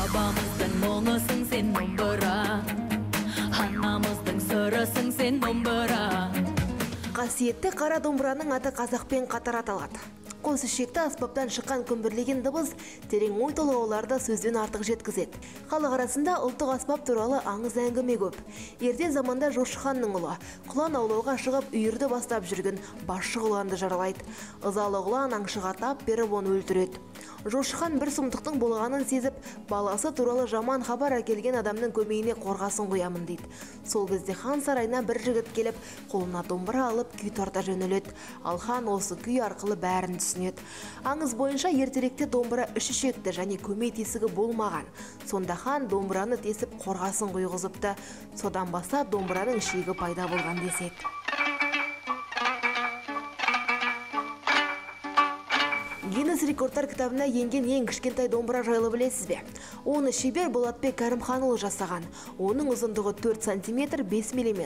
Бабамыздың мұңысың сен домбыра, анамыздың сырысың сен домбыра. Қасиетті қара домбыраның аты қазақпен қатар аталады. Қос ішекті аспаптан шыққан күмбірлеген дыбыс терең ой толғауларды сөзден артық жеткізеді. Халық арасында ұлттық аспап туралы аңыз әңгіме көп. Ерте заманда Жошы ханның ұлы құлан аулауға шығып үйірді бастап жүрген басшы құланды жаралайды. Ызалы құлан аңшыға тап беріп оны өлтіреді. Жошы хан бір сұмдықтың болғанын сезіп, баласы туралы жаман хабар әкелген адамның көмейіне қорғасын қоямын дейді. Сол кезде хан сарайына бір жігіт келіп, қолына домбыра алып күй тарта жөнеледі. Ал хан осы күй арқылы бәрін түсінеді. Аңыз бойынша ертеректе домбыра үш ішекті және көмей тесігі болмаған. Сонда хан домбыраны тесіп қорғасын құйғызыпты. Содан бастап домбыраның ішегі пайда болған деседі. Гиннес рекордтар кітабына енген ең кішкентай домбыра жайлы білесіз бе? Оны шебер Болатбек Кәрімханұлы жасаған. Оның ұзындығы 4 см 5 мм,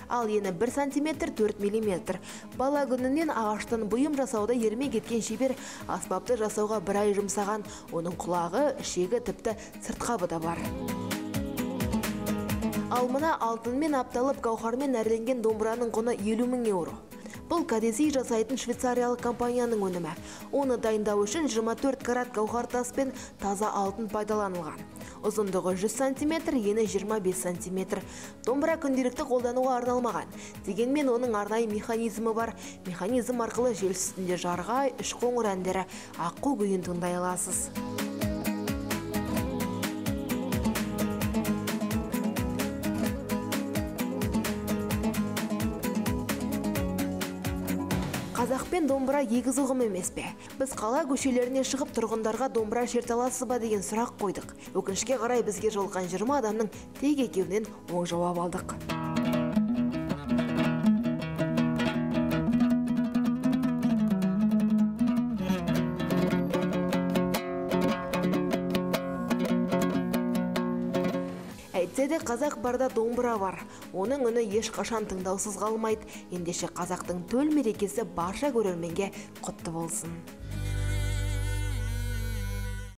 ал ені 1 см 4 мм. Бала күнінен ағаштан бұйым жасауды ермек еткен шебер аспапты жасауға бір ай жұмсаған. Оның құлағы, ішегі тіпті сыртқабы да бар. Ал мына алтынмен апталып гауһармен әрленген домбыраның құны 50 000 еуро. Бұл кәдесый жасайтын швейцариялық компанияның өнімі. Оны дайындау үшін 24 карат гауһар тас пен таза алтын пайдаланылған. Ұзындығы 100 см, ені 25 см. Домбыра күнделікті қолдануға арналмаған. Дегенмен оның арнайы механизмі бар. Механизм арқылы жел үстінде жарғай, үш қоңыр әндері, аққу күйін тыңдай аласыз. Қазақпен домбыра егіз ұғым емес пе? Біз қала көшелеріне шығып тұрғындарға домбыра шерте аласыз ба деген сұрақ қойдық. Өкінішке қарай бізге жолыққан 20 адамның тек екеуінен оң жауап алдық. Әйтсе де қазақ барда домбыра бар. Оның үні ешқашан тыңдаусыз қалмайды. Ендеше қазақтың төл мерекесі барша көрерменге құтты болсын.